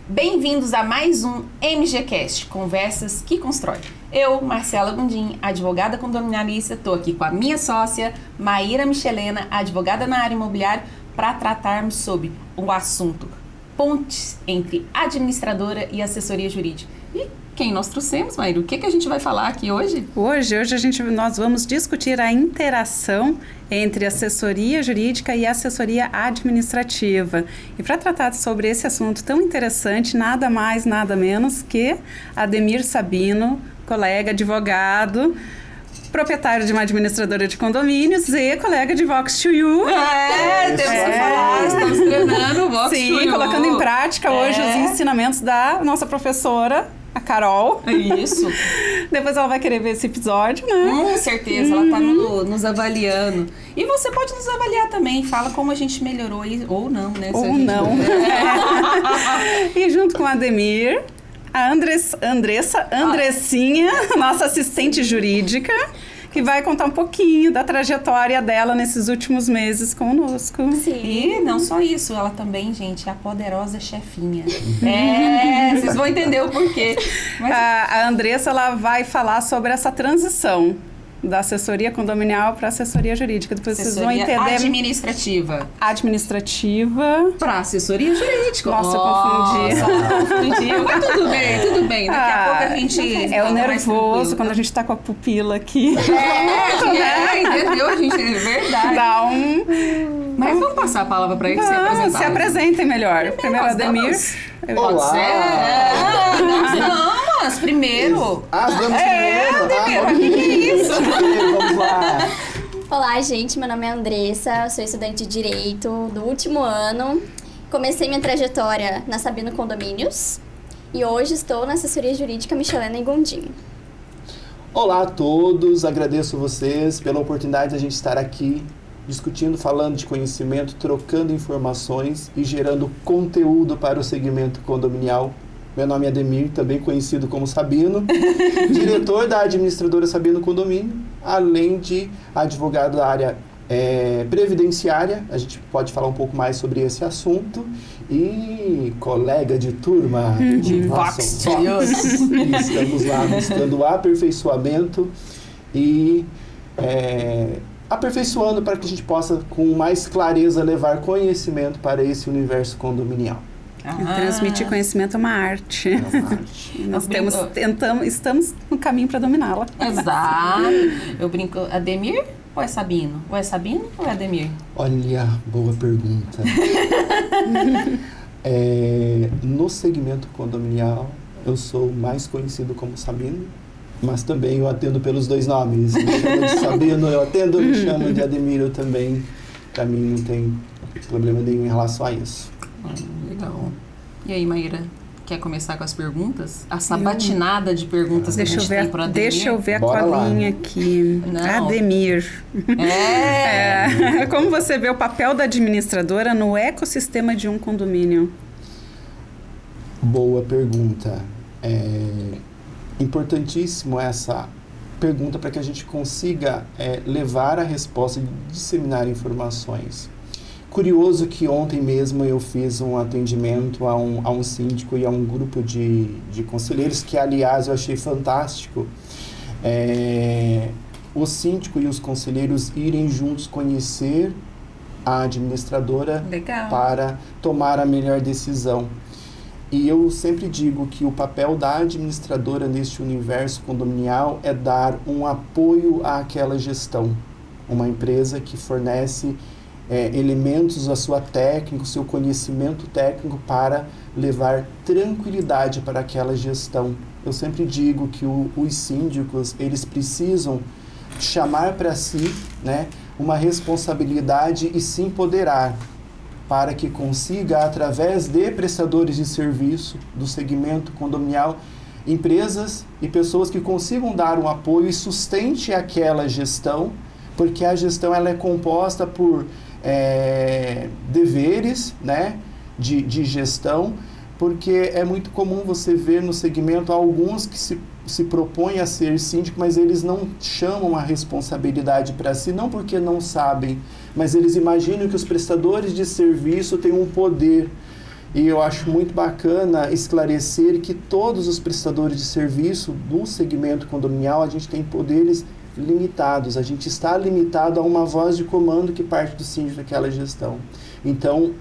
Bem-vindos a mais um MGCast, Conversas que Constrói. Eu, Marcela Gondim, advogada condominialista, estou aqui com a minha sócia, Maíra Michelena, advogada na área imobiliária, para tratarmos sobre o assunto pontes entre administradora e assessoria jurídica. E quem nós trouxemos, Maíra? O que a gente vai falar aqui hoje? Hoje nós vamos discutir a interação entre assessoria jurídica e assessoria administrativa. E para tratar sobre esse assunto tão interessante, nada mais, nada menos que Ademir Sabino, colega advogado, proprietário de uma administradora de condomínios e colega de Vox to You. Temos que falar, estamos treinando o Vox to You. Sim, colocando em prática hoje os ensinamentos da nossa professora, a Carol. Isso. Depois ela vai querer ver esse episódio, né? Com certeza, ela está nos avaliando. E você pode nos avaliar também, fala como a gente melhorou ou não, né? Ou não. E junto com a Ademir, a Andressinha, nossa assistente jurídica, que vai contar um pouquinho da trajetória dela nesses últimos meses conosco. Sim. E não só isso, ela também, gente, é a poderosa chefinha. Vocês vão entender o porquê. Mas... A Andressa, ela vai falar sobre essa transição da assessoria condominial para assessoria jurídica. Depois assessoria vocês vão entender. Administrativa. Para assessoria jurídica. Nossa, eu confundi. Mas tudo bem. Daqui a pouco a gente... É o nervoso quando a gente tá com a pupila aqui. Entendeu? A gente, é verdade. Dá um... Mas vamos passar a palavra para ele se apresentar. Se apresentem melhor. Primeiro, Ademir. Pode ser? Mas primeiro... Vamos primeiro? O que é isso? Vamos lá. Olá, gente. Meu nome é Andressa, sou estudante de Direito do último ano. Comecei minha trajetória na Sabino Condomínios e hoje estou na assessoria jurídica Michelena e Gondim. Olá a todos, agradeço vocês pela oportunidade de a gente estar aqui discutindo, falando de conhecimento, trocando informações e gerando conteúdo para o segmento condominial. Meu nome é Ademir, também conhecido como Sabino, diretor da administradora Sabino Condomínio, além de advogado da área previdenciária. A gente pode falar um pouco mais sobre esse assunto. E colega de turma de Vox. Estamos lá buscando o aperfeiçoamento e aperfeiçoando para que a gente possa, com mais clareza, levar conhecimento para esse universo condominial. Transmitir conhecimento é uma arte. É uma arte. Estamos no caminho para dominá-la. Exato. Eu brinco, Ademir ou é Sabino? Ou é Sabino ou é Ademir? Olha, boa pergunta. No segmento condominial, eu sou mais conhecido como Sabino, mas também eu atendo pelos dois nomes. Me chamo de Sabino, eu atendo, me chamo de Ademir, eu também. Para mim não tem problema nenhum em relação a isso. Legal. E aí, Maíra, quer começar com as perguntas? A sabatinada de perguntas que a gente tem para Ademir? Deixa eu ver a colinha aqui. Não. Ademir. Como você vê o papel da administradora no ecossistema de um condomínio? Boa pergunta. Importantíssimo essa pergunta para que a gente consiga levar a resposta e disseminar informações. Curioso que ontem mesmo eu fiz um atendimento a um síndico e a um grupo de conselheiros que, aliás, eu achei fantástico. O síndico e os conselheiros irem juntos conhecer a administradora. Legal. Para tomar a melhor decisão. E eu sempre digo que o papel da administradora neste universo condominial é dar um apoio àquela gestão. Uma empresa que fornece elementos da sua técnica, o seu conhecimento técnico para levar tranquilidade para aquela gestão. Eu sempre digo que os síndicos, eles precisam chamar para si, né, uma responsabilidade e se empoderar para que consiga, através de prestadores de serviço do segmento condominial, empresas e pessoas que consigam dar um apoio e sustente aquela gestão, porque a gestão ela é composta por deveres, né, de gestão, porque é muito comum você ver no segmento alguns que se propõem a ser síndico, mas eles não chamam a responsabilidade para si, não porque não sabem, mas eles imaginam que os prestadores de serviço têm um poder. E eu acho muito bacana esclarecer que todos os prestadores de serviço do segmento condominial, a gente tem poderes limitados, a gente está limitado a uma voz de comando que parte do síndico daquela gestão. Então,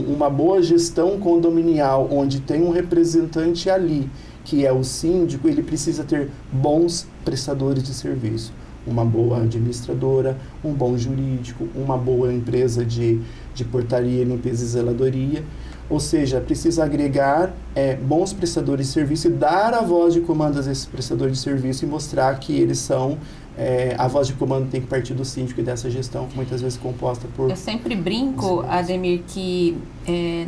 uma boa gestão condominial, onde tem um representante ali, que é o síndico, ele precisa ter bons prestadores de serviço. Uma boa administradora, um bom jurídico, uma boa empresa de portaria, limpeza e zeladoria. Ou seja, precisa agregar bons prestadores de serviço e dar a voz de comando a esses prestadores de serviço e mostrar que eles são... a voz de comando tem que partir do síndico e dessa gestão, muitas vezes composta por... Eu sempre brinco, Ademir, que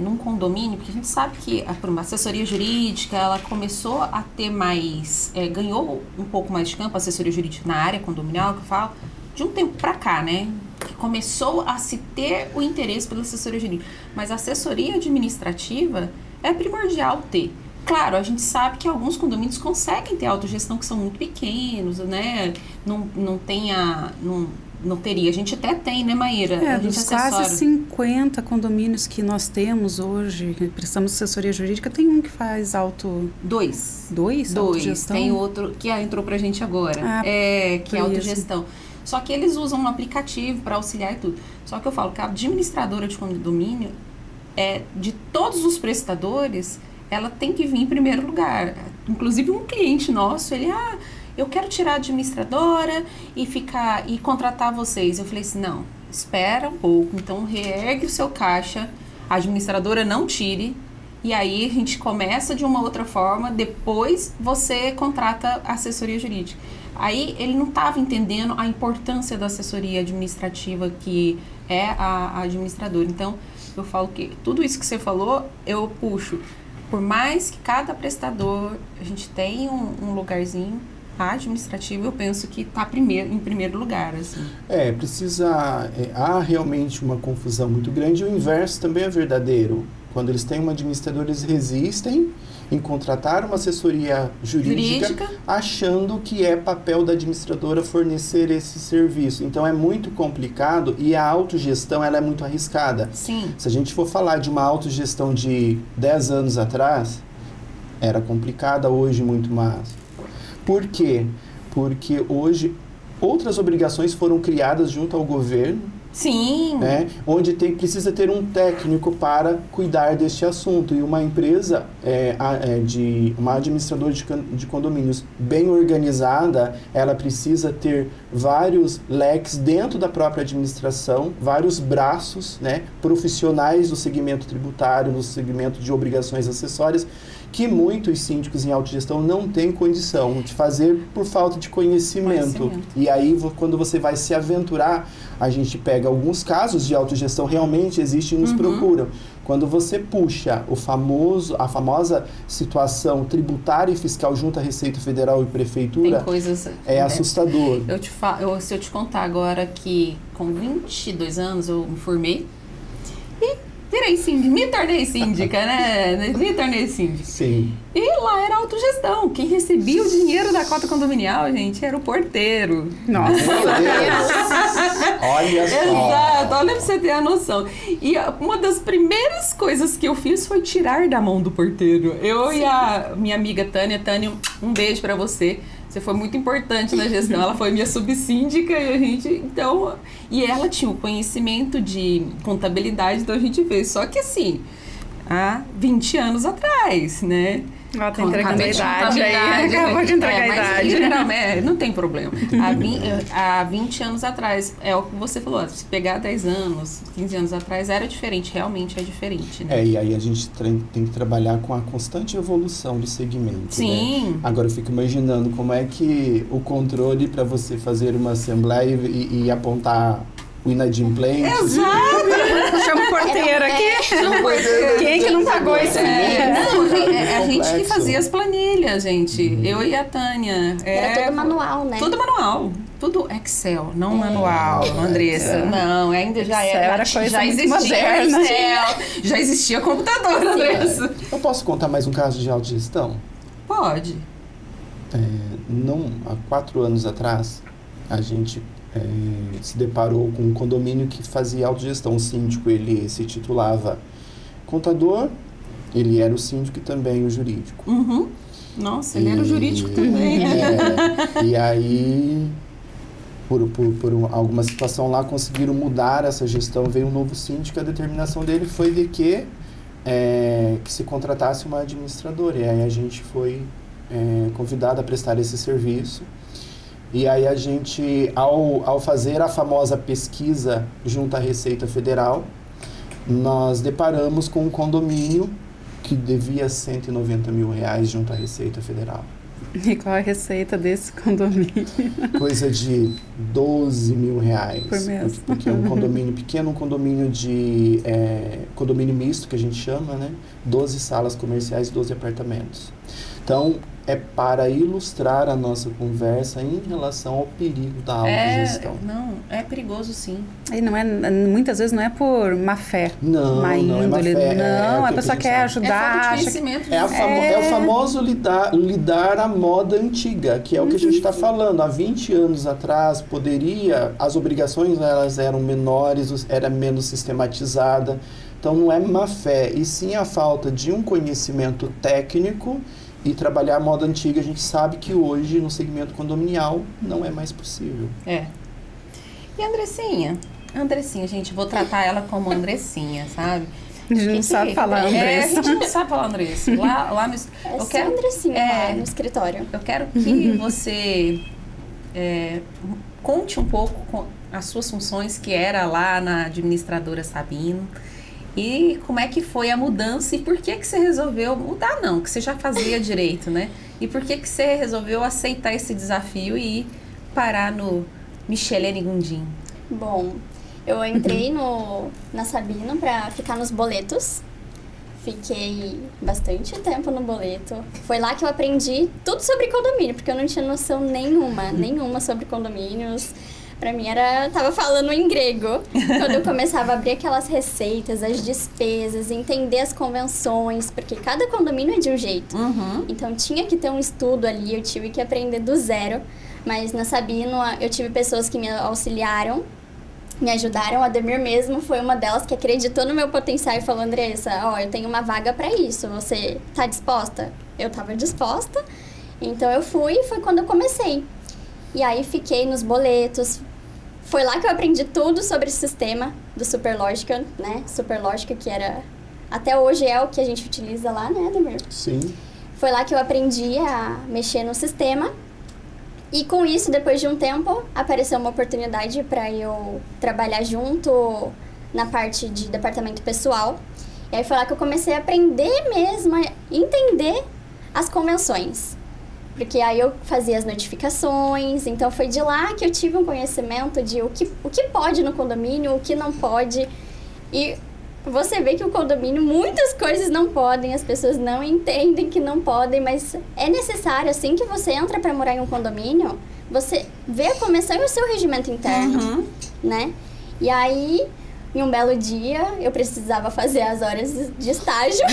num condomínio, porque a gente sabe que a assessoria jurídica, ela começou a ter mais... ganhou um pouco mais de campo, a assessoria jurídica na área condominial, que eu falo, de um tempo pra cá, né? Que começou a se ter o interesse pela assessoria jurídica. Mas a assessoria administrativa é primordial ter. Claro, a gente sabe que alguns condomínios conseguem ter autogestão, que são muito pequenos, né? Não teria. A gente até tem, né, Maíra? A gente dos quase 50 condomínios que nós temos hoje, que prestamos assessoria jurídica, tem um que faz Dois. Autogestão? Tem outro que entrou pra gente agora, que é autogestão. Só que eles usam um aplicativo para auxiliar e tudo. Só que eu falo que a administradora de condomínio, de todos os prestadores, ela tem que vir em primeiro lugar. Inclusive um cliente nosso, ele, eu quero tirar a administradora e contratar vocês. Eu falei assim, não, espera um pouco, então reergue o seu caixa, a administradora não tire, e aí a gente começa de uma outra forma, depois você contrata a assessoria jurídica. Aí ele não estava entendendo a importância da assessoria administrativa que é a administradora. Então, eu falo que tudo isso que você falou, eu puxo. Por mais que cada prestador, a gente tenha um lugarzinho administrativo, eu penso que está em primeiro lugar. Assim. Há realmente uma confusão muito grande. O inverso também é verdadeiro. Quando eles têm uma administradora, eles resistem em contratar uma assessoria jurídica, achando que é papel da administradora fornecer esse serviço. Então, é muito complicado e a autogestão ela é muito arriscada. Sim. Se a gente for falar de uma autogestão de 10 anos atrás, era complicada, hoje muito mais. Por quê? Porque hoje outras obrigações foram criadas junto ao governo. Sim. Onde precisa ter um técnico para cuidar deste assunto. E uma empresa, uma administradora de condomínios bem organizada, ela precisa ter vários leques dentro da própria administração, vários braços, profissionais do segmento tributário, do segmento de obrigações acessórias, que muitos síndicos em autogestão não têm condição de fazer por falta de conhecimento. E aí, quando você vai se aventurar, a gente pega alguns casos de autogestão, realmente existem e nos procuram. Quando você puxa a famosa situação tributária e fiscal junto à Receita Federal e Prefeitura, tem coisas, assustador. Se eu te contar agora que com 22 anos eu me formei e me tornei síndica, né? Me tornei síndica. Sim. E lá era autogestão. Quem recebia o dinheiro da cota condominial, gente, era o porteiro. Nossa. Olha só. Exato, olha pra você ter a noção. E uma das primeiras coisas que eu fiz foi tirar da mão do porteiro. Eu e a minha amiga Tânia, um beijo pra você. Você foi muito importante na gestão. Ela foi minha subsíndica e ela tinha o conhecimento de contabilidade, então a gente fez. Só que assim, há 20 anos atrás, né? Ela tá entregando a idade aí. Acabou de entregar a idade. Geralmente, não tem problema. Há 20 anos atrás, é o que você falou, se pegar 10 anos, 15 anos atrás, era diferente, realmente é diferente, né? E aí a gente tem que trabalhar com a constante evolução do segmento. Sim. Né? Agora eu fico imaginando como é que o controle para você fazer uma assembleia e apontar o inadimplente. Exato! Chama o porteiro aqui. Quem que não pagou esse mês? A gente que fazia as planilhas, gente. Eu e a Tânia. Era tudo manual, né? Tudo manual. Tudo Excel, não manual, Andressa. Não, ainda já era coisa já muito existia moderna. Excel, já existia computador, Andressa. Eu posso contar mais um caso de autogestão? Pode. Há 4 anos atrás, a gente se deparou com um condomínio que fazia autogestão. O síndico, ele se titulava contador, ele era o síndico e também o jurídico. Uhum. Nossa, ele era o jurídico também. E aí, por alguma situação lá, conseguiram mudar essa gestão, veio um novo síndico, a determinação dele foi de que se contratasse uma administradora. E aí a gente foi convidado a prestar esse serviço. E aí a gente, ao fazer a famosa pesquisa junto à Receita Federal, nós deparamos com um condomínio que devia R$190 mil junto à Receita Federal. E qual a receita desse condomínio? Coisa de R$12 mil. Por mês. Porque é um condomínio pequeno, um condomínio de condomínio misto, que a gente chama, né? 12 salas comerciais, 12 apartamentos. Então, é para ilustrar a nossa conversa em relação ao perigo da autogestão. Não, é perigoso sim. E muitas vezes não é por má fé, má índole. Não é má fé. Não, a pessoa quer ajudar. É falta de conhecimento. É o famoso lidar à moda antiga, que é o que a gente está falando. Há 20 anos atrás, as obrigações elas eram menores, era menos sistematizada. Então, não é má fé, e sim a falta de um conhecimento técnico. E trabalhar a moda antiga, a gente sabe que hoje, no segmento condominial, não é mais possível. E Andressinha, gente, vou tratar ela como Andressinha, sabe? A gente não sabe falar Andressa. A gente não sabe falar Andressa. Lá no... Eu quero Andressinha lá no escritório. Eu quero que você conte um pouco com as suas funções, que era lá na administradora Sabino. E como é que foi a mudança e por que você resolveu mudar? Não, que você já fazia direito, né? E por que você resolveu aceitar esse desafio e ir parar no Michelene Gondim? Bom, eu entrei na Sabino para ficar nos boletos. Fiquei bastante tempo no boleto. Foi lá que eu aprendi tudo sobre condomínio, porque eu não tinha noção nenhuma sobre condomínios. Pra mim tava falando em grego. Quando eu começava a abrir aquelas receitas, as despesas, entender as convenções, porque cada condomínio é de um jeito. Uhum. Então tinha que ter um estudo ali, eu tive que aprender do zero. Mas na Sabino eu tive pessoas que me auxiliaram, me ajudaram. A Ademir mesmo foi uma delas que acreditou no meu potencial e falou: Andressa, eu tenho uma vaga pra isso, você tá disposta? Eu tava disposta, então eu fui e foi quando eu comecei. E aí fiquei nos boletos. Foi lá que eu aprendi tudo sobre o sistema do Superlógica, né? Superlógica, que até hoje é o que a gente utiliza lá, né, Ademir? Sim. Foi lá que eu aprendi a mexer no sistema. E com isso, depois de um tempo, apareceu uma oportunidade para eu trabalhar junto na parte de departamento pessoal. E aí foi lá que eu comecei a aprender mesmo, a entender as convenções. Porque aí eu fazia as notificações, então foi de lá que eu tive um conhecimento de o que pode no condomínio, o que não pode. E você vê que o condomínio, muitas coisas não podem, as pessoas não entendem que não podem, mas é necessário, assim que você entra para morar em um condomínio, você vê a convenção e o seu regimento interno, né? E aí, em um belo dia, eu precisava fazer as horas de estágio.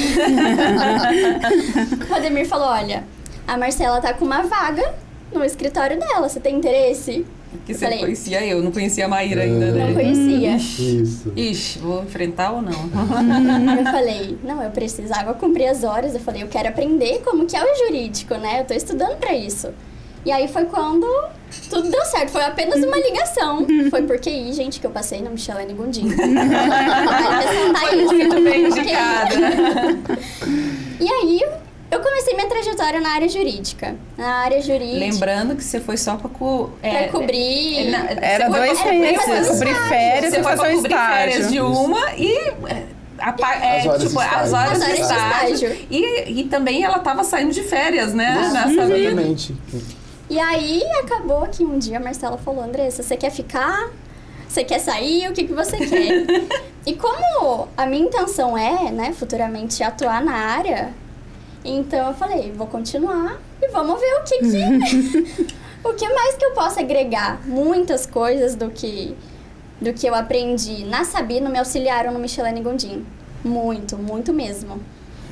O Ademir falou: olha, a Marcela tá com uma vaga no escritório dela, você tem interesse? Porque você conhecia eu, não conhecia a Maíra ainda, né? Não conhecia. Isso. Ixi, vou enfrentar ou não? Eu falei, não, eu precisava cumprir as horas. Eu falei, eu quero aprender como que é o jurídico, né? Eu tô estudando pra isso. E aí foi quando tudo deu certo. Foi apenas uma ligação. Foi por QI, gente, que eu passei no Michelene Gondim. Foi muito bem indicada. E aí, eu comecei minha trajetória na área jurídica. Lembrando que você foi só pra cobrir... Era 2 meses, cobrir férias e fazer um estágio. Férias de uma e... as horas de estágio. E também ela tava saindo de férias, né? Exatamente. E aí, acabou que um dia a Marcela falou: Andressa, você quer ficar? Você quer sair? O que você quer? E como a minha intenção é, né, futuramente atuar na área, então eu falei, vou continuar e vamos ver o que mais que eu posso agregar. Muitas coisas do que eu aprendi na Sabino me auxiliaram no Michelena e Gondim. Muito, muito mesmo.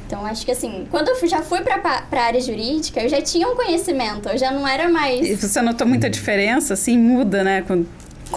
Então, acho que assim, quando eu já fui pra área jurídica, eu já tinha um conhecimento, eu já não era mais... E você notou muita diferença, assim, muda, né? Como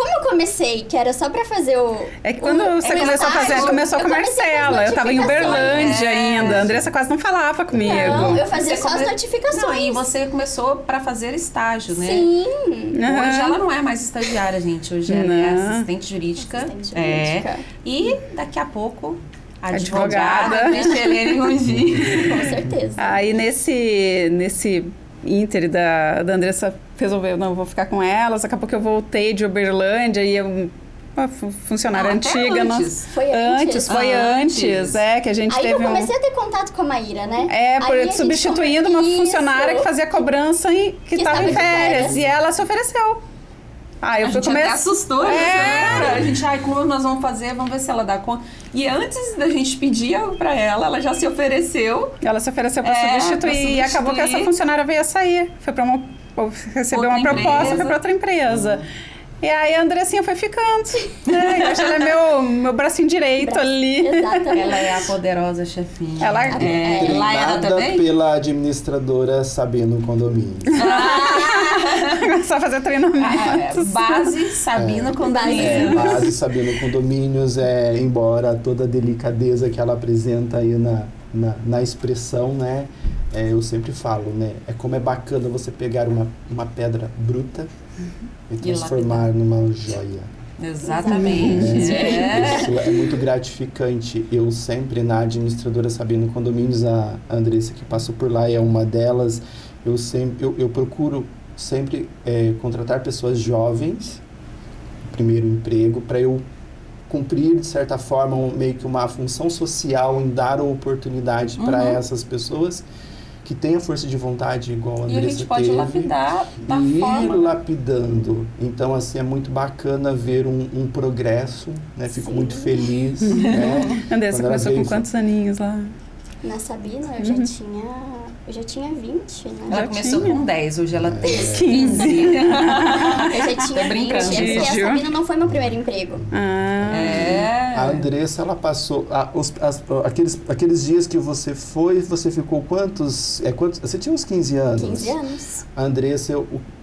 eu comecei, que era só pra fazer o... É que quando você começou a fazer, começou com a Marcela. Eu tava em Uberlândia ainda. A Andressa quase não falava comigo. Não, eu fazia só as notificações. Não, e você começou pra fazer estágio, né? Sim. Hoje ela não é mais estagiária, gente. Hoje ela é assistente jurídica. Assistente jurídica. E daqui a pouco, Advogada. advogada Michelena Gondim. Com certeza. Aí nesse ínter da Andressa resolveu, não, vou ficar com elas. Daqui a pouco eu voltei de Uberlândia e uma funcionária Não, até antiga. antes. Foi antes? Foi antes. É, que a gente Aí teve eu comecei a ter contato com a Maíra, né? Por substituindo uma funcionária que fazia cobrança e que estava em estava de férias. férias. E ela se ofereceu. Aí eu A fui gente até começar. assustou, né? A gente, como nós vamos fazer? Vamos ver se ela dá conta. E antes da gente pedir pra ela já se ofereceu. Ela se ofereceu para pra substituir. E acabou que essa funcionária veio a sair. Foi para recebeu uma proposta, foi para outra empresa. E aí a Andressinha foi ficando. Né? E hoje ela é meu bracinho direito ali. Exatamente. Ela é a poderosa chefinha. Ela lá ela Treinada também? pela administradora Sabino Condomínio. começou a fazer treinamento. Base Sabino Condomínio. Base Sabino Condomínios, embora toda a delicadeza que ela apresenta aí na expressão, né? Eu sempre falo, né? Como é bacana você pegar uma pedra bruta e transformar numa joia. Exatamente. Isso é muito gratificante. Eu sempre, na administradora Sabino Condomínios, a Andressa que passou por lá é uma delas, eu procuro sempre contratar pessoas jovens, primeiro emprego, para eu cumprir, de certa forma, meio que uma função social em dar oportunidade para essas pessoas que têm a força de vontade igual a Andressa teve. E a gente pode lapidar da e forma. ir lapidando. Então, assim, é muito bacana ver um progresso, né? Fico muito feliz. Né? Andressa começou com quantos aninhos lá? Na Sabina eu já tinha 20, né? Ela começou com 10, hoje ela tem 15. Eu já tinha Tô brincando, 20, porque a Gil. Sabina não foi meu primeiro emprego. A Andressa, ela passou... aqueles dias que você foi, você ficou quantos... Você tinha uns 15 anos. 15 anos. A Andressa,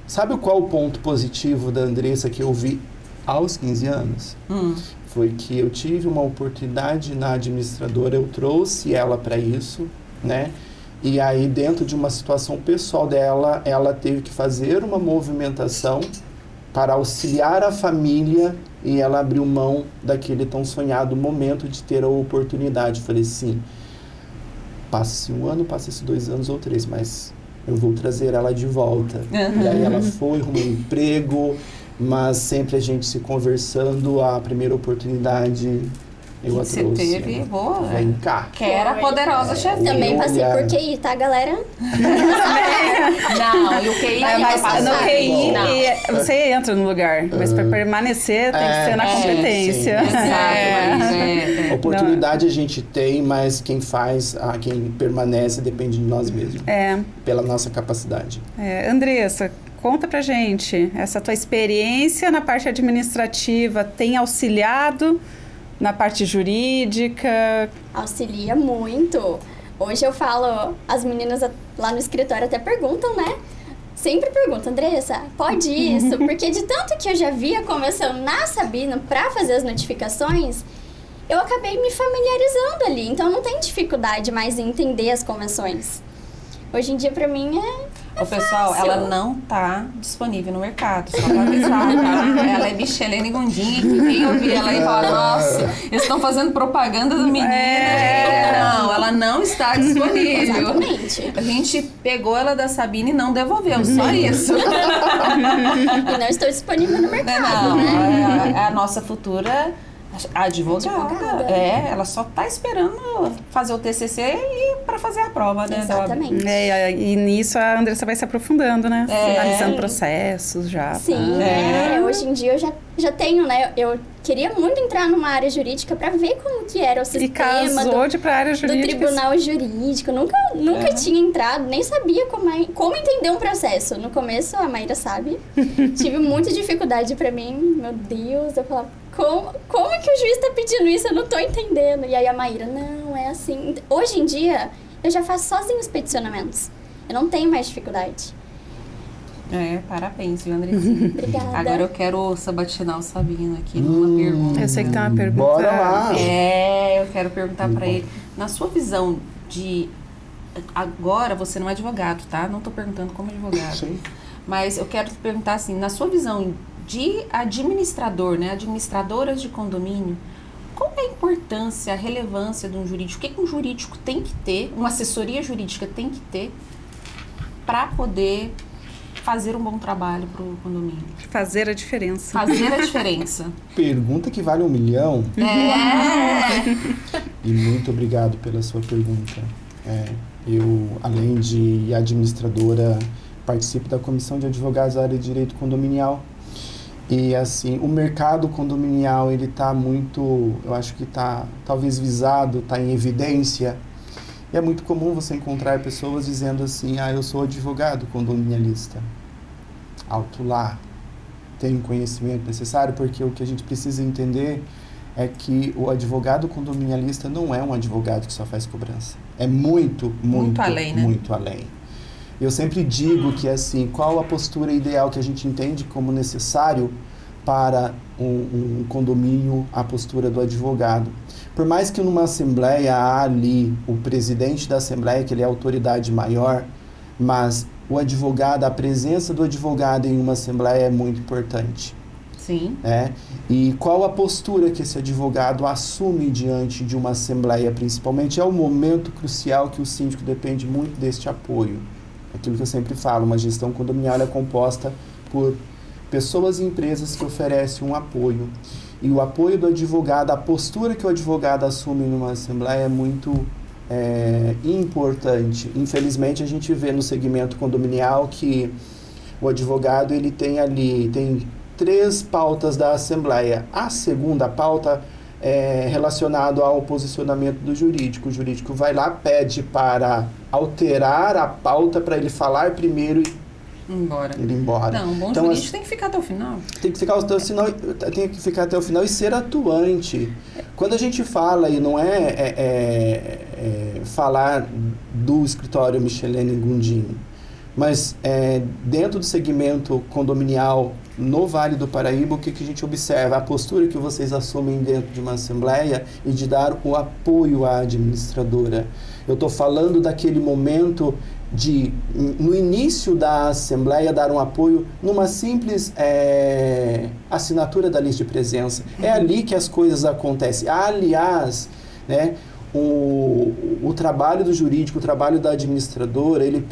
sabe qual o ponto positivo da Andressa que eu vi aos 15 anos? Foi que eu tive uma oportunidade na administradora, eu trouxe ela para isso, né? E aí, dentro de uma situação pessoal dela, ela teve que fazer uma movimentação para auxiliar a família e ela abriu mão daquele tão sonhado momento de ter a oportunidade. Eu falei, sim, passa-se 1 ano, passa-se 2 anos ou 3, mas eu vou trazer ela de volta. E aí ela foi, arrumou um emprego, mas sempre a gente se conversando, a primeira oportunidade eu a Você trouxe. teve, boa. Vem cá. Que era a poderosa chefinha. Também passei olhar. por QI, tá, galera? Não, e o QI Vai vai passar. No passar. QI, Não. você entra no lugar, mas para permanecer tem que ser na competência. sim. Exato. Oportunidade a gente tem, mas quem permanece depende de nós mesmos. Pela nossa capacidade. Andressa, conta pra gente, essa tua experiência na parte administrativa tem auxiliado na parte jurídica? Auxilia muito. Hoje eu falo, as meninas lá no escritório até perguntam, né? Sempre perguntam, Andressa, pode isso? Porque de tanto que eu já via começando na Sabino pra fazer as notificações, eu acabei me familiarizando ali. Então não tem dificuldade mais em entender as convenções. Hoje em dia, pra mim, Ô, pessoal, fácil. ela não tá disponível no mercado, só pra avisar, tá? Ela é Michelena e Gondim, que quem ouvir ela aí fala, nossa, eles estão fazendo propaganda do menino. Não, ela não está disponível. Exatamente. A gente pegou ela da Sabina e não devolveu, só isso. E não estou disponível no mercado, né? É a nossa futura advogada. Ela só tá esperando fazer o TCC e para fazer a prova, né? Exatamente. E nisso a Andressa vai se aprofundando, né? Analisando processos já. Sim, hoje em dia eu já já tenho, né? Eu queria muito entrar numa área jurídica para ver como que era o sistema E casou de pra área do jurídica. tribunal jurídico. Nunca tinha entrado, nem sabia como entender um processo. No começo, a Maíra sabe, tive muita dificuldade para mim. Meu Deus, eu falava, como que o juiz tá pedindo isso? Eu não tô entendendo. E aí a Maíra, não, é assim. Hoje em dia, eu já faço sozinho os peticionamentos. Eu não tenho mais dificuldade. Parabéns, viu, Andressa? Obrigada. Agora eu quero sabatinar o Sabino aqui numa pergunta. Eu sei que tem uma pergunta. Bora lá! Eu quero perguntar pra ele, na sua visão de... Agora você não é advogado, tá? Não tô perguntando como advogado. Sim. Mas eu quero te perguntar assim, na sua visão de administrador, né? Administradoras de condomínio, qual é a importância, a relevância de um jurídico? O que um jurídico tem que ter, uma assessoria jurídica tem que ter para poder fazer um bom trabalho para o condomínio? Fazer a diferença. Fazer a diferença. Pergunta que vale 1 milhão. E muito obrigado pela sua pergunta. Eu, além de administradora, participo da Comissão de Advogados da área de Direito Condominial. E, assim, o mercado condominial, ele está muito, eu acho que está talvez visado, está em evidência. E é muito comum você encontrar pessoas dizendo assim, eu sou advogado condominialista. Alto lá, tenho conhecimento necessário, porque o que a gente precisa entender é que o advogado condominialista não é um advogado que só faz cobrança. É muito além, né? Muito além. Eu sempre digo que, assim, qual a postura ideal que a gente entende como necessário para um condomínio, a postura do advogado. Por mais que numa assembleia há ali o presidente da assembleia, que ele é a autoridade maior, mas o advogado, a presença do advogado em uma assembleia é muito importante. Sim. E qual a postura que esse advogado assume diante de uma assembleia, principalmente? É o momento crucial que o síndico depende muito deste apoio. Aquilo que eu sempre falo, uma gestão condominial é composta por pessoas e empresas que oferecem um apoio. E o apoio do advogado, a postura que o advogado assume numa assembleia é muito importante. Infelizmente, a gente vê no segmento condominial que o advogado ele tem 3 pautas da assembleia. A segunda pauta é relacionada ao posicionamento do jurídico. O jurídico vai lá, pede para alterar a pauta para ele falar primeiro e ir embora. Não, um bom então, jurídico tem que ficar até o final. Tem que ficar até o final e ser atuante. Quando a gente fala, e não falar do escritório Michelene Gondim, mas dentro do segmento condominial no Vale do Paraíba, o que a gente observa? A postura que vocês assumem dentro de uma assembleia e de dar o apoio à administradora. Eu estou falando daquele momento de, no início da assembleia, dar um apoio numa simples assinatura da lista de presença. É ali que as coisas acontecem. Aliás, né, o trabalho do jurídico, o trabalho da administradora, ele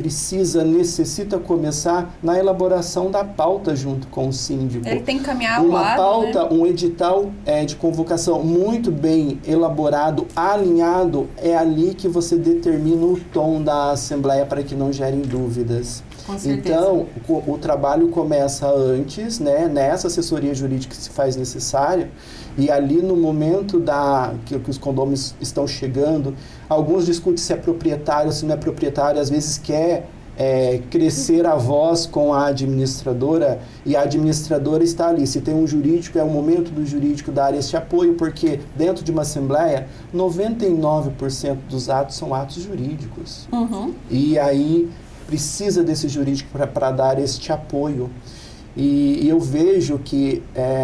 necessita começar na elaboração da pauta junto com o síndico. Ele tem que caminhar ao uma lado, pauta, né? Um edital de convocação muito bem elaborado, alinhado, é ali que você determina o tom da assembleia para que não gerem dúvidas. Com certeza. Então, o trabalho começa antes, né, nessa assessoria jurídica que se faz necessária, e ali no momento que os condôminos estão chegando, alguns discutem se é proprietário, se não é proprietário, às vezes quer crescer a voz com a administradora, e a administradora está ali. Se tem um jurídico, é o momento do jurídico dar esse apoio, porque dentro de uma assembleia, 99% dos atos são atos jurídicos. Uhum. E aí precisa desse jurídico para dar este apoio. E eu vejo que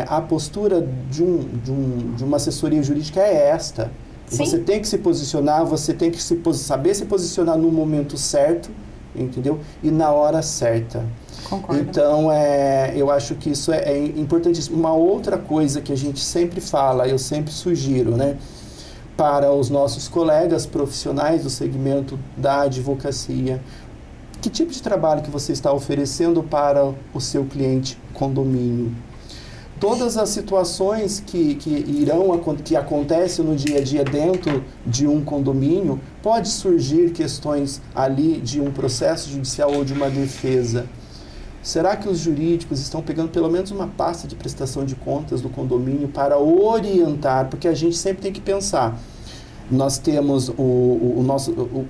a postura de uma assessoria jurídica é esta. Sim. Você tem que se posicionar, você tem que saber se posicionar no momento certo, entendeu? E na hora certa. Concordo. Então, eu acho que isso é importantíssimo. Uma outra coisa que a gente sempre fala, eu sempre sugiro, né, para os nossos colegas profissionais do segmento da advocacia, que tipo de trabalho que você está oferecendo para o seu cliente condomínio? Todas as situações que acontecem no dia a dia dentro de um condomínio, pode surgir questões ali de um processo judicial ou de uma defesa. Será que os jurídicos estão pegando pelo menos uma pasta de prestação de contas do condomínio para orientar? Porque a gente sempre tem que pensar. Nós temos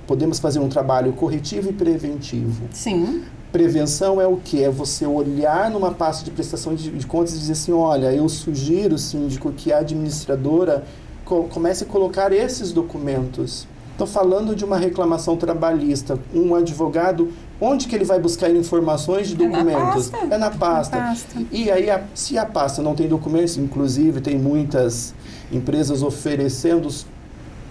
podemos fazer um trabalho corretivo e preventivo. Sim. Prevenção é o quê? É você olhar numa pasta de prestação de contas e dizer assim, olha, eu sugiro, síndico, que a administradora comece a colocar esses documentos. Estou falando de uma reclamação trabalhista, um advogado, onde que ele vai buscar informações de documentos? É na pasta. E aí, se a pasta não tem documentos, inclusive tem muitas empresas oferecendo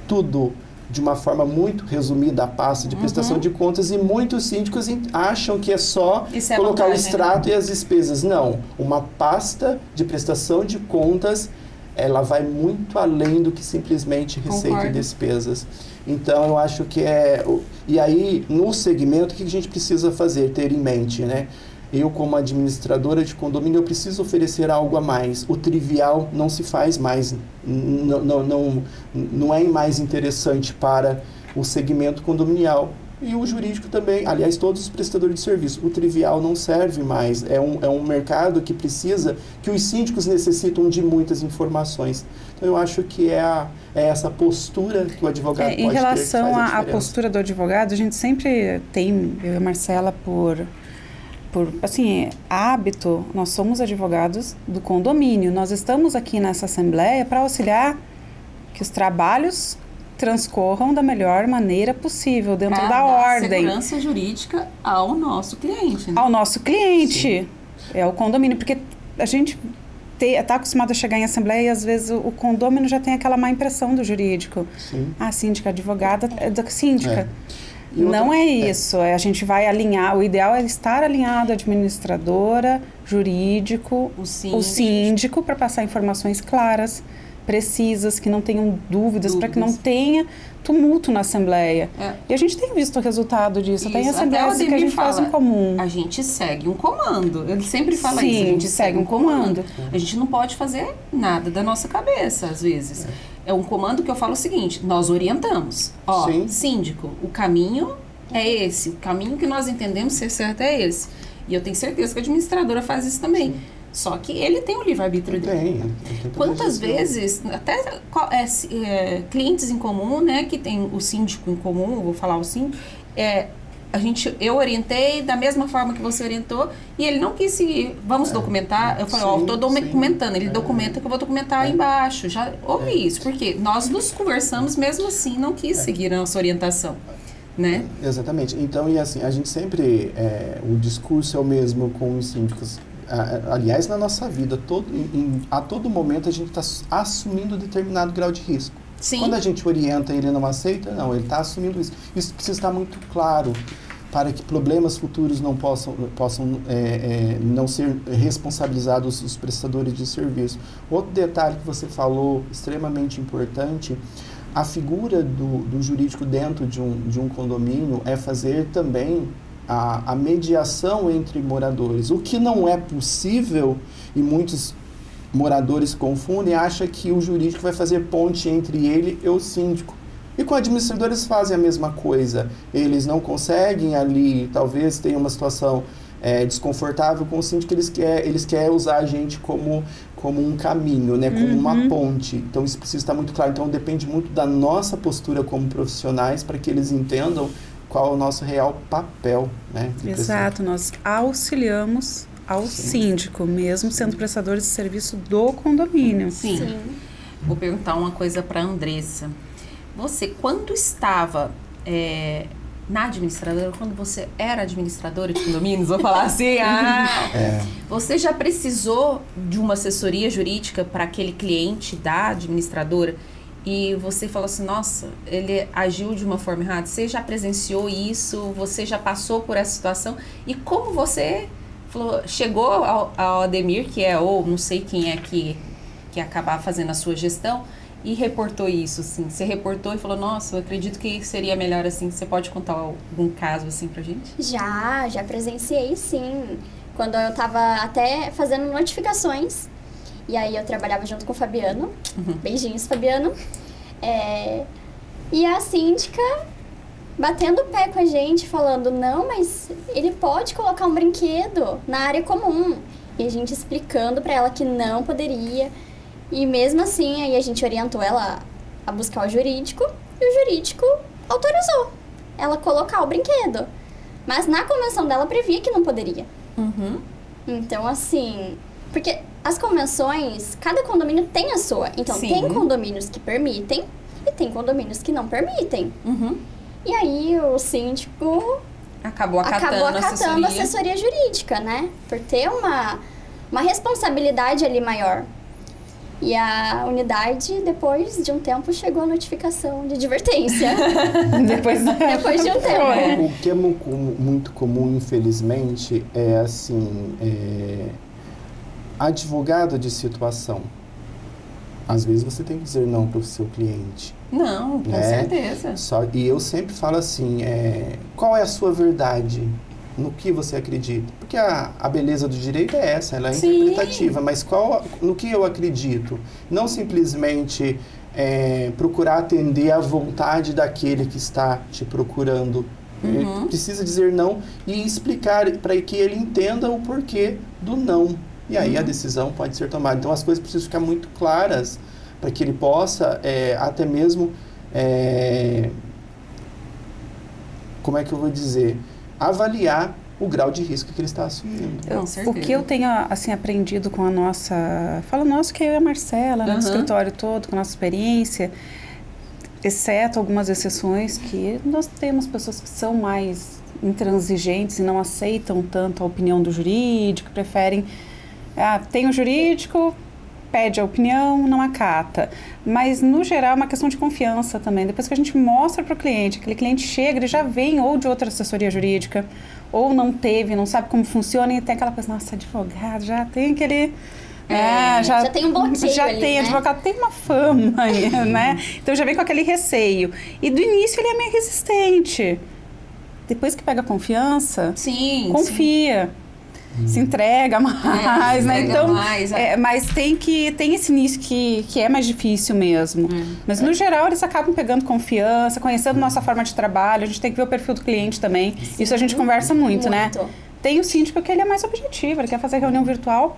tudo de uma forma muito resumida a pasta de prestação de contas, e muitos síndicos acham que é só colocar o extrato e as despesas. Não, uma pasta de prestação de contas, ela vai muito além do que simplesmente receita e despesas. Então, eu acho que E aí, no segmento, o que a gente precisa fazer, ter em mente, né? Eu, como administradora de condomínio, eu preciso oferecer algo a mais. O trivial não se faz mais, não é mais interessante para o segmento condominial. E o jurídico também, aliás, todos os prestadores de serviço. O trivial não serve mais. É um mercado que que os síndicos necessitam de muitas informações. Então, eu acho que é essa postura que o advogado pode ter. Em relação à postura do advogado, a gente sempre tem, eu e a Marcela, por hábito, nós somos advogados do condomínio. Nós estamos aqui nessa assembleia para auxiliar que os trabalhos transcorram da melhor maneira possível, dentro da ordem. Segurança jurídica ao nosso cliente. Né? Ao nosso cliente. Sim. É o condomínio, porque a gente está acostumado a chegar em assembleia e às vezes o condomínio já tem aquela má impressão do jurídico. Sim. A síndica, a advogada é da síndica. Não é isso, a gente vai alinhar, o ideal é estar alinhado administradora, jurídico, o síndico para passar informações claras, precisas, que não tenham dúvidas, para que não tenha tumulto na assembleia. E a gente tem visto o resultado disso, tem assembleias que a gente faz em comum. A gente segue um comando, ele sempre fala isso, a gente segue um comando. A gente não pode fazer nada da nossa cabeça, às vezes. É um comando que eu falo o seguinte, nós orientamos. Síndico, o caminho é esse, o caminho que nós entendemos ser certo é esse. E eu tenho certeza que a administradora faz isso também. Sim. Só que ele tem o livre-arbítrio dele. Quantas vezes, até clientes em comum, né, que tem o síndico em comum, vou falar o síndico, eu orientei da mesma forma que você orientou e ele não quis seguir. Vamos documentar? Eu falei, estou documentando. Ele documenta que eu vou documentar aí embaixo. Já ouvi isso. Porque nós nos conversamos, mesmo assim, não quis seguir a nossa orientação. Né? Exatamente. Então, e assim, a gente sempre... o discurso é o mesmo com os síndicos. Aliás, na nossa vida, a todo momento a gente está assumindo determinado grau de risco. Sim. Quando a gente orienta e ele não aceita, não, ele está assumindo isso. Isso precisa estar muito claro para que problemas futuros não possam não ser responsabilizados os prestadores de serviço. Outro detalhe que você falou, extremamente importante, a figura do jurídico dentro de um condomínio é fazer também a mediação entre moradores. O que não é possível, e muitos moradores confundem, acham que o jurídico vai fazer ponte entre ele e o síndico. E com administradores fazem a mesma coisa. Eles não conseguem ali, talvez tenha uma situação desconfortável com o síndico, eles querem usar a gente como um caminho, né? Como uma ponte. Então isso precisa estar muito claro. Então depende muito da nossa postura como profissionais para que eles entendam qual é o nosso real papel, né? Exato, nós auxiliamos ao síndico, mesmo sendo prestadores de serviço do condomínio. Sim. Vou perguntar uma coisa para a Andressa. Você, quando estava na administradora, quando você era administradora de condomínios, vou falar assim, você já precisou de uma assessoria jurídica para aquele cliente da administradora? E você falou assim, nossa, ele agiu de uma forma errada. Você já presenciou isso? Você já passou por essa situação? E como você chegou ao Ademir, que ou não sei quem é que acabar fazendo a sua gestão, e reportou isso, assim? Você reportou e falou, nossa, eu acredito que seria melhor assim. Você pode contar algum caso assim pra gente? Já presenciei, sim. Quando eu tava até fazendo notificações. E aí eu trabalhava junto com o Fabiano. Beijinhos, Fabiano. E a síndica batendo o pé com a gente, falando, não, mas ele pode colocar um brinquedo na área comum. E a gente explicando pra ela que não poderia. E mesmo assim, aí a gente orientou ela a buscar o jurídico, e o jurídico autorizou ela colocar o brinquedo. Mas na convenção dela previa que não poderia. Uhum. Então, assim... Porque as convenções, cada condomínio tem a sua. Então, Sim. tem condomínios que permitem e tem condomínios que não permitem. Uhum. E aí, o síndico Acabou acatando a assessoria jurídica, né? Por ter uma responsabilidade ali maior. E a unidade, depois de um tempo, chegou a notificação de advertência. Depois Depois de um tempo. O que é muito comum, infelizmente, é assim, advogado de situação. Às vezes você tem que dizer não para o seu cliente. Não, com certeza. E eu sempre falo assim, qual é a sua verdade? No que você acredita? Porque a beleza do direito é essa, ela é Sim. interpretativa, mas no que eu acredito? Não simplesmente procurar atender à vontade daquele que está te procurando. Uhum. Precisa dizer não e explicar para que ele entenda o porquê do não. E aí a decisão pode ser tomada. Então as coisas precisam ficar muito claras para que ele possa até mesmo, como é que eu vou dizer, avaliar o grau de risco que ele está assumindo. Com certeza. O que eu tenho assim aprendido com a nossa... Falo nosso que eu e a Marcela, né, do escritório todo, com a nossa experiência, exceto algumas exceções que nós temos pessoas que são mais intransigentes e não aceitam tanto a opinião do jurídico, preferem... tem o jurídico, pede a opinião, não acata. Mas, no geral, é uma questão de confiança também. Depois que a gente mostra para o cliente, aquele cliente chega, ele já vem ou de outra assessoria jurídica, ou não teve, não sabe como funciona, e tem aquela coisa, nossa, advogado, já tem aquele... já tem um bloqueio já ali, tem, né? advogado tem uma fama, né? Então, já vem com aquele receio. E, do início, ele é meio resistente. Depois que pega confiança, Sim, confia. Se entrega mais, né? Então, mas tem esse início que é mais difícil mesmo. Mas, no geral, eles acabam pegando confiança, conhecendo nossa forma de trabalho. A gente tem que ver o perfil do cliente também. Sim. Isso a gente conversa muito, né? Tem o síndico que ele é mais objetivo, ele quer fazer reunião virtual,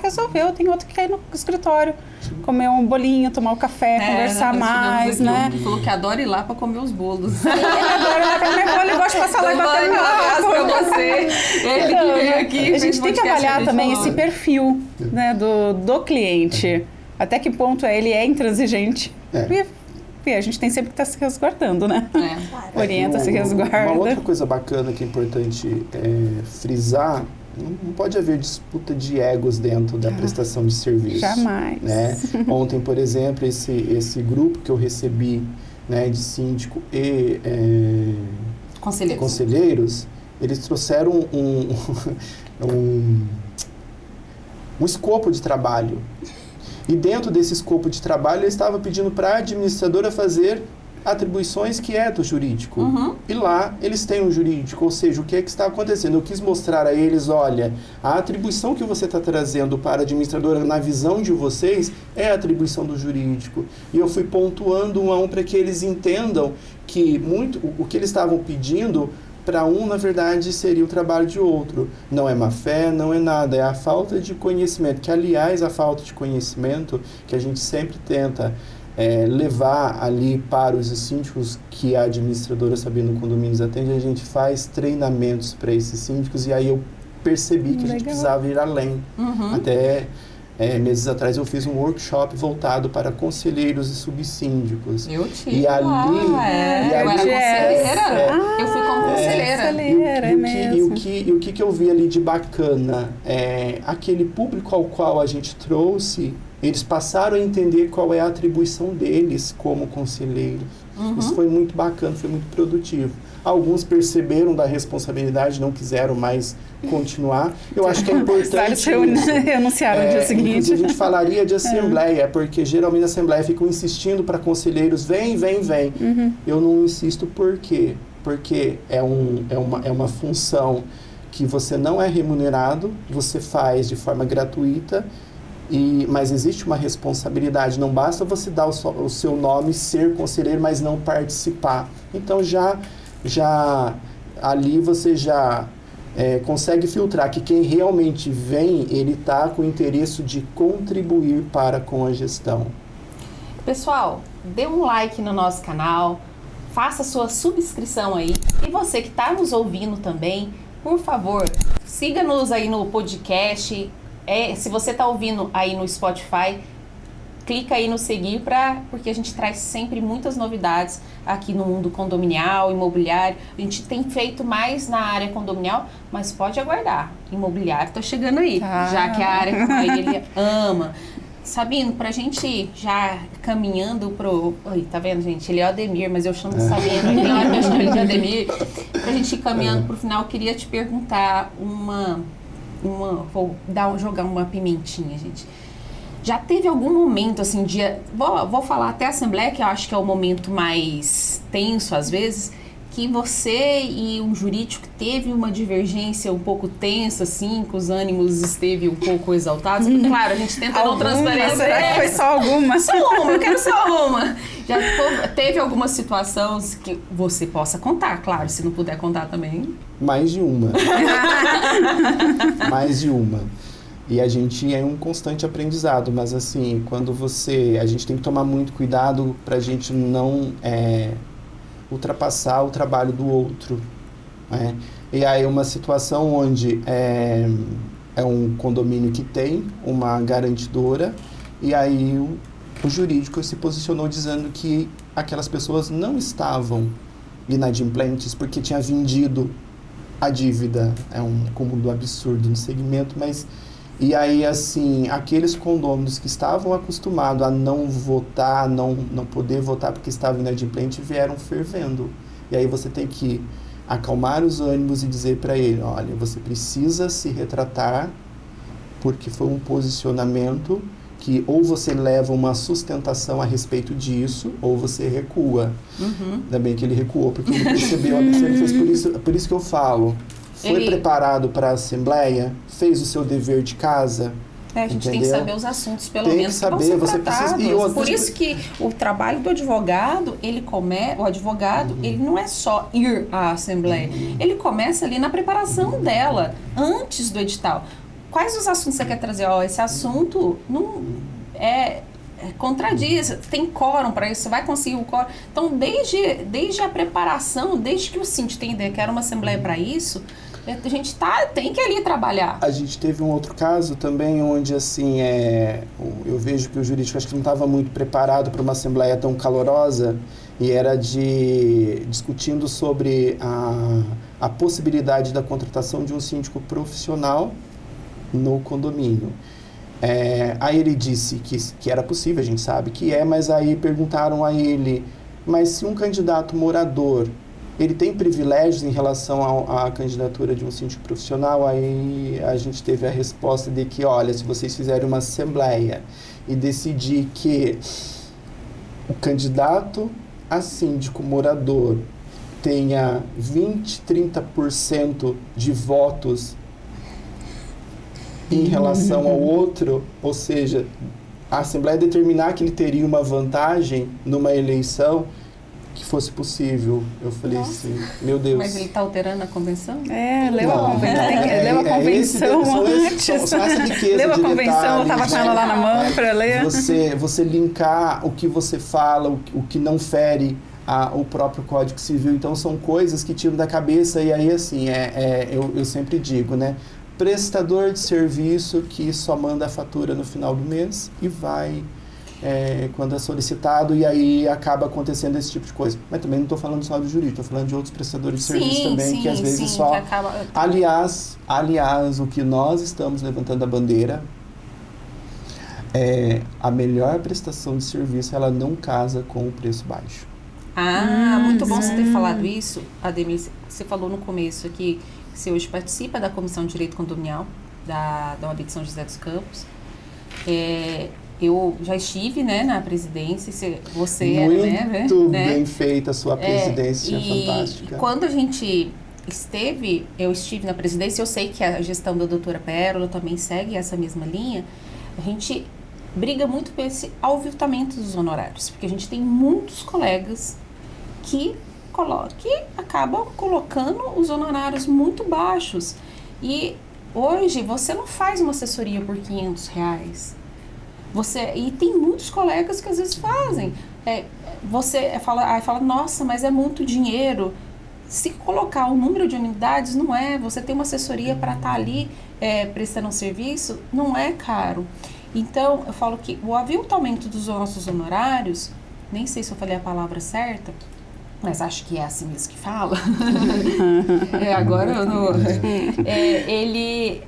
resolveu. Tem outro que quer ir no escritório, comer um bolinho, tomar um café, conversar mais, né? Ele falou que adora ir lá pra comer os bolos. Ele adora ir lá pra comer bolo, ele gosta de passar lá e bater um abraço pra você. Ele que veio aqui. A gente tem que avaliar também esse perfil, né, do cliente. Até que ponto ele é intransigente. E a gente tem sempre que estar se resguardando, né? Orienta, se resguarda. Uma outra coisa bacana que é importante frisar, não pode haver disputa de egos dentro da prestação de serviço. Jamais. Né? Ontem, por exemplo, esse grupo que eu recebi, né, de síndico e conselheiros, eles trouxeram um escopo de trabalho. E dentro desse escopo de trabalho, ele estava pedindo para a administradora fazer atribuições que é do jurídico. E lá eles têm um jurídico, ou seja, o que é que está acontecendo? Eu quis mostrar a eles, olha, a atribuição que você está trazendo para a administradora na visão de vocês é a atribuição do jurídico. E eu fui pontuando um a um para que eles entendam que o que eles estavam pedindo para um, na verdade, seria o trabalho de outro. Não é má fé, não é nada, é a falta de conhecimento, que, aliás, a falta de conhecimento que a gente sempre tenta levar ali para os síndicos que a administradora Sabino Condomínios atende, a gente faz treinamentos para esses síndicos, e aí eu percebi que a gente precisava ir além. Até meses atrás eu fiz um workshop voltado para conselheiros e subsíndicos. Eu tive e ali, eu era conselheira. Eu fui como conselheira. E o que eu vi ali de bacana? Aquele público ao qual a gente trouxe, eles passaram a entender qual é a atribuição deles como conselheiros. Isso foi muito bacana, foi muito produtivo. Alguns perceberam da responsabilidade, não quiseram mais continuar. Eu acho que é importante... renunciaram no dia seguinte. A gente falaria de assembleia, porque geralmente a assembleia fica insistindo para conselheiros, vem. Eu não insisto por quê? Porque é uma função que você não é remunerado, você faz de forma gratuita, mas existe uma responsabilidade. Não basta você dar o seu nome, ser conselheiro, mas não participar. Então já ali você já consegue filtrar que quem realmente vem, ele está com o interesse de contribuir com a gestão. Pessoal, dê um like no nosso canal, faça sua subscrição aí. E você que está nos ouvindo também, por favor, siga-nos aí no podcast. Se você está ouvindo aí no Spotify, clica aí no seguir, porque a gente traz sempre muitas novidades aqui no mundo condominial, imobiliário. A gente tem feito mais na área condominial, mas pode aguardar. Imobiliário está chegando aí, já que a área que ele ama. Sabino, pra gente já caminhando pro... Oi, tá vendo, gente? Ele é o Ademir, mas eu chamo de Sabino. Tem hora que eu chamo ele de Ademir. Pra gente ir caminhando pro final, eu queria te perguntar vou jogar uma pimentinha, gente. Já teve algum momento, assim, vou falar até a Assembleia, que eu acho que é o momento mais tenso, às vezes, que você e um jurídico teve uma divergência um pouco tensa, assim, que os ânimos esteve um pouco exaltados. Claro, a gente tenta não transparecer. Foi só alguma. Só uma, eu quero só uma. Já teve alguma situação que você possa contar, claro, se não puder contar também. Mais de uma. Mais de uma. E a gente é um constante aprendizado, mas assim, a gente tem que tomar muito cuidado pra gente não ultrapassar o trabalho do outro, né? E aí uma situação onde é um condomínio que tem uma garantidora, e aí o jurídico se posicionou dizendo que aquelas pessoas não estavam inadimplentes porque tinha vendido a dívida. É um cúmulo absurdo no segmento, mas... E aí, assim, aqueles condôminos que estavam acostumados a não votar, não poder votar porque estavam inadimplentes, vieram fervendo. E aí você tem que acalmar os ânimos e dizer para ele, olha, você precisa se retratar porque foi um posicionamento que ou você leva uma sustentação a respeito disso, ou você recua. Ainda bem que ele recuou, porque ele percebeu, ele fez por isso que eu falo. Foi preparado para a Assembleia, fez o seu dever de casa. A gente tem que saber os assuntos, pelo tem menos, que saber, que vão ser tratados. Por isso que o trabalho do advogado, ele não é só ir à Assembleia. Ele começa ali na preparação dela, antes do edital. Quais os assuntos você quer trazer? Esse assunto não contradiz, tem quórum para isso, você vai conseguir o quórum. Então, desde a preparação, desde que o síndico tem ideia que era uma Assembleia para isso, a gente tem que ali trabalhar. A gente teve um outro caso também, onde assim, eu vejo que o jurídico acho que não estava muito preparado para uma Assembleia tão calorosa, e era discutindo sobre a possibilidade da contratação de um síndico profissional no condomínio. Aí ele disse que era possível, a gente sabe que mas aí perguntaram a ele, mas se um candidato morador, ele tem privilégios em relação à candidatura de um síndico profissional? Aí a gente teve a resposta de que, olha, se vocês fizerem uma assembleia e decidir que o candidato a síndico morador tenha 20, 30% de votos em relação ao outro, ou seja, a Assembleia determinar que ele teria uma vantagem numa eleição, que fosse possível. Eu falei assim, meu Deus. Mas ele está alterando a convenção? Leu a convenção antes. Leu a convenção, eu estava com ela lá na mão para ler. Você linkar o que você fala, o que não fere o próprio Código Civil. Então, são coisas que tiram da cabeça. E aí, assim, eu sempre digo, né? Prestador de serviço que só manda a fatura no final do mês e vai quando é solicitado, e aí acaba acontecendo esse tipo de coisa. Mas também não estou falando só do jurídico, estou falando de outros prestadores de serviço também, que às vezes só... Aliás, o que nós estamos levantando a bandeira a melhor prestação de serviço, ela não casa com o preço baixo. Muito bom você ter falado isso, Ademir. Você falou no começo aqui que você hoje participa da Comissão de Direito Condominial da OAB de São José dos Campos. Eu já estive, né, na presidência, você muito bem feita a sua presidência, fantástica. E quando a gente eu estive na presidência, eu sei que a gestão da doutora Pérola também segue essa mesma linha. A gente briga muito por esse aviltamento dos honorários, porque a gente tem muitos colegas que acabam colocando os honorários muito baixos. E hoje você não faz uma assessoria por R$500. E tem muitos colegas que às vezes fazem. Você fala, nossa, mas é muito dinheiro. Se colocar o número de unidades, não é. Você tem uma assessoria para estar ali prestando um serviço, não é caro. Então, eu falo que o aviltamento dos nossos honorários, nem sei se eu falei a palavra certa, mas acho que é assim mesmo que fala. Agora eu não... ele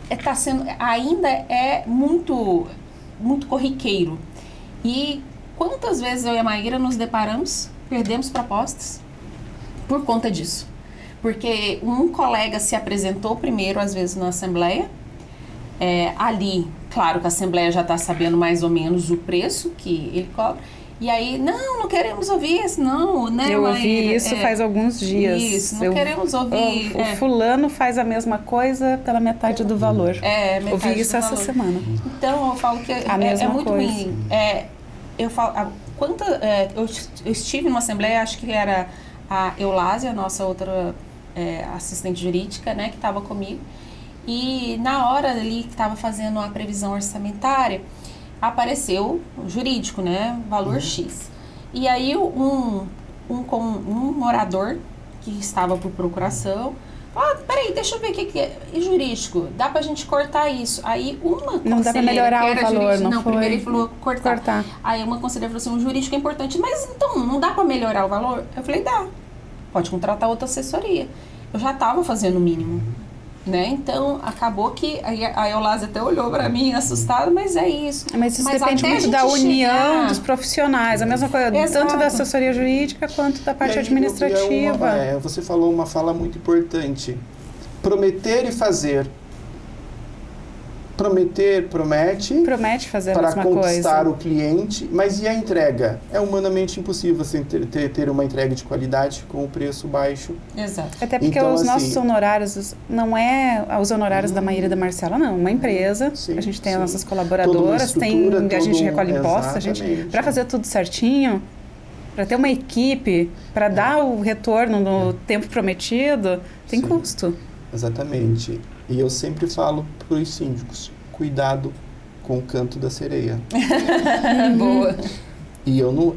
está sendo... Ainda é muito, muito corriqueiro. E quantas vezes eu e a Maíra nos deparamos, perdemos propostas por conta disso. Porque um colega se apresentou primeiro, às vezes, na assembleia. Ali, claro que a assembleia já está sabendo mais ou menos o preço que ele cobra. E aí, não queremos ouvir isso, não, né, Eu ouvi isso faz alguns dias. Isso, não queremos ouvir. O fulano faz a mesma coisa pela metade do valor. Metade ouvi isso essa semana. Então, eu falo que é muito ruim. Eu falo, eu estive numa assembleia, acho que era a Eulásia, nossa outra assistente jurídica, né, que estava comigo. E na hora ali que estava fazendo a previsão orçamentária, apareceu o jurídico, né, valor X. E aí um morador que estava por procuração, peraí, deixa eu ver o que é. E jurídico, dá pra gente cortar isso. Aí uma conselheira... Não dá pra melhorar o valor, não foi? Primeiro ele falou cortar. Aí uma conselheira falou assim, o jurídico é importante, mas então, não dá pra melhorar o valor? Eu falei, dá. Pode contratar outra assessoria. Eu já estava fazendo o mínimo. Né? Então, acabou que a Eulásia até olhou para mim assustada, mas é isso. Mas isso depende muito da união dos profissionais, a mesma coisa, Exato. Tanto da assessoria jurídica quanto da parte administrativa. Você falou uma fala muito importante. Prometer e fazer. Promete fazer a mesma coisa. Para conquistar o cliente, mas e a entrega? É humanamente impossível você ter uma entrega de qualidade com o preço baixo. Exato. Até porque então, os nossos honorários não é os honorários da Maíra e da Marcela, não. Uma empresa, a gente tem as nossas colaboradoras, a gente recolhe impostos, para fazer tudo certinho, para ter uma equipe, para dar o retorno no tempo prometido, tem custo. Exatamente. E eu sempre falo para os síndicos, cuidado com o canto da sereia. Boa. E eu não...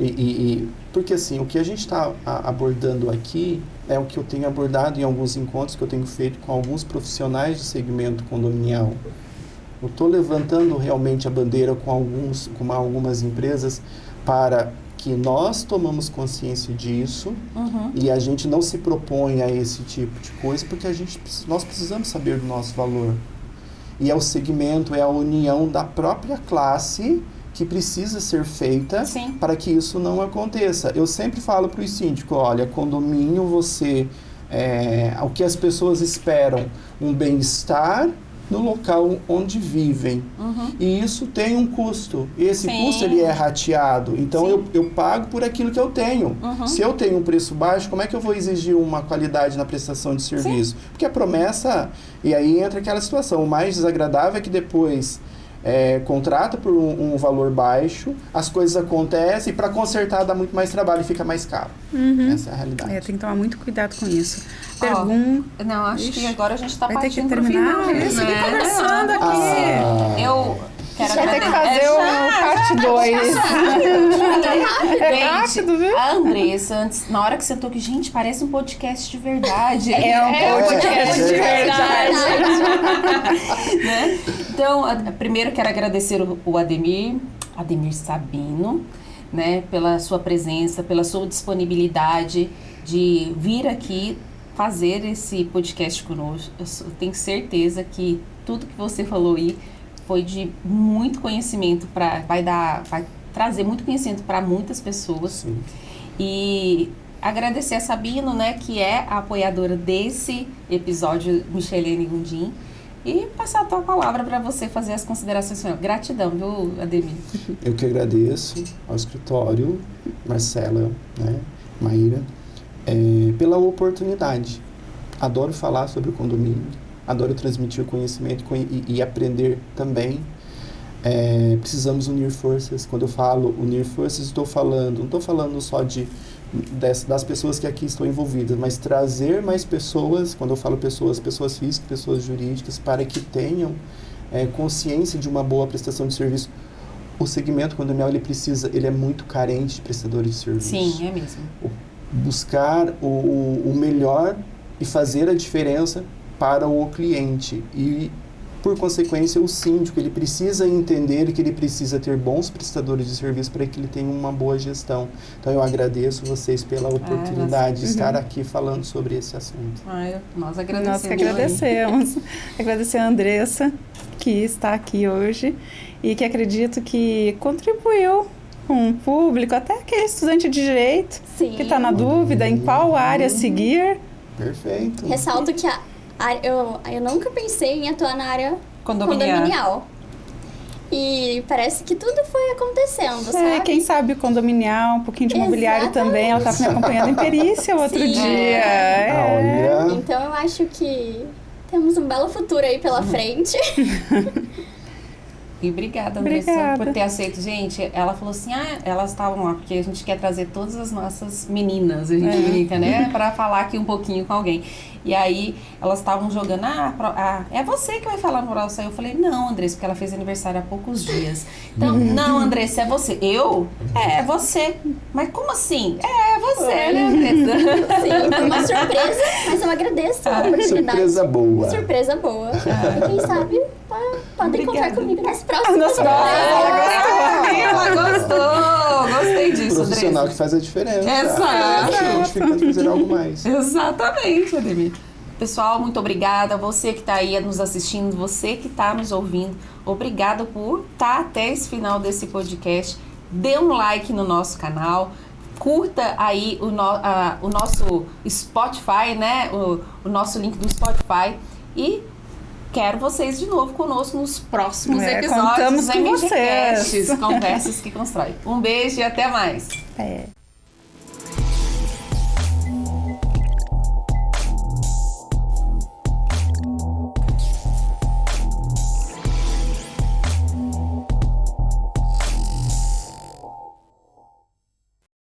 porque assim, o que a gente está abordando aqui é o que eu tenho abordado em alguns encontros que eu tenho feito com alguns profissionais do segmento condominial. Eu estou levantando realmente a bandeira com algumas empresas para que nós tomamos consciência disso e a gente não se propõe a esse tipo de coisa porque nós precisamos saber do nosso valor. E é o segmento, é a união da própria classe que precisa ser feita para que isso não aconteça. Eu sempre falo para os síndicos, olha, condomínio o que as pessoas esperam, um bem-estar no local onde vivem. E isso tem um custo. Esse custo ele é rateado. Então eu pago por aquilo que eu tenho. Se eu tenho um preço baixo, como é que eu vou exigir uma qualidade na prestação de serviço? Porque a promessa... E aí entra aquela situação. O mais desagradável é que depois contrata por um valor baixo, as coisas acontecem e para consertar dá muito mais trabalho e fica mais caro. Essa é a realidade. Tem que tomar muito cuidado com isso. Não, acho que agora a gente está partindo para o final. Isso, conversando aqui. Eu quero vai ter que fazer parte 2. Rápido, viu? A Andressa, na hora que sentou aqui, gente, parece um podcast de verdade. É um podcast de verdade. Né? Então, primeiro quero agradecer o Ademir Sabino, né, pela sua presença, pela sua disponibilidade de vir aqui fazer esse podcast conosco. Eu tenho certeza que tudo que você falou aí foi de muito conhecimento, vai trazer muito conhecimento para muitas pessoas. Sim. E agradecer a Sabino, né, que é a apoiadora desse episódio, Michelene Gondim, e passar a tua palavra para você fazer as considerações. Gratidão, viu, Ademir? Eu que agradeço ao escritório, Marcela, né, Maíra, pela oportunidade. Adoro falar sobre o condomínio, adoro transmitir o conhecimento e aprender também. Precisamos unir forças. Quando eu falo unir forças, não estou falando só de das pessoas que aqui estão envolvidas, mas trazer mais pessoas, quando eu falo pessoas físicas, pessoas jurídicas, para que tenham consciência de uma boa prestação de serviço. O segmento condominial, ele é muito carente de prestadores de serviço. Sim, é mesmo. Buscar o melhor e fazer a diferença para o cliente. E, por consequência, o síndico, ele precisa entender que ele precisa ter bons prestadores de serviço para que ele tenha uma boa gestão. Então, eu agradeço vocês pela oportunidade de estar aqui falando sobre esse assunto. Nós agradecemos. Nós que agradecemos. Agradecer a Andressa, que está aqui hoje e que acredito que contribuiu com o público, até aquele estudante de direito que está na dúvida em qual área seguir. Perfeito. Ressalto que eu nunca pensei em atuar na área condominial. E parece que tudo foi acontecendo, sabe? Quem sabe o condominial, um pouquinho de imobiliário também. Ela estava me acompanhando em perícia o outro dia. Então eu acho que temos um belo futuro aí pela frente. E obrigada, Andressa, por ter aceito. Gente, ela falou assim, elas estavam lá, porque a gente quer trazer todas as nossas meninas, a gente brinca, né? Pra falar aqui um pouquinho com alguém. E aí, elas estavam jogando, é você que vai falar no Oral Sair. Eu falei, não, Andressa, porque ela fez aniversário há poucos dias. Então, não, Andressa, é você. Eu? É você. Mas como assim? É você, né, Andressa? Sim, foi uma surpresa, mas eu agradeço a oportunidade. Surpresa boa. E quem sabe, podem contar comigo nas próximas. Ela gostou. Gostei disso, profissional Andressa. Que faz a diferença. Exato. Fica fazer algo mais. Exatamente, Ademir. Pessoal, muito obrigada. Você que está aí nos assistindo, você que está nos ouvindo, obrigada por estar até esse final desse podcast. Dê um like no nosso canal, curta aí o nosso Spotify, né? O nosso link do Spotify e quero vocês de novo conosco nos próximos episódios contamos da com MGCast, vocês. Conversas que Constroem. Um beijo e até mais.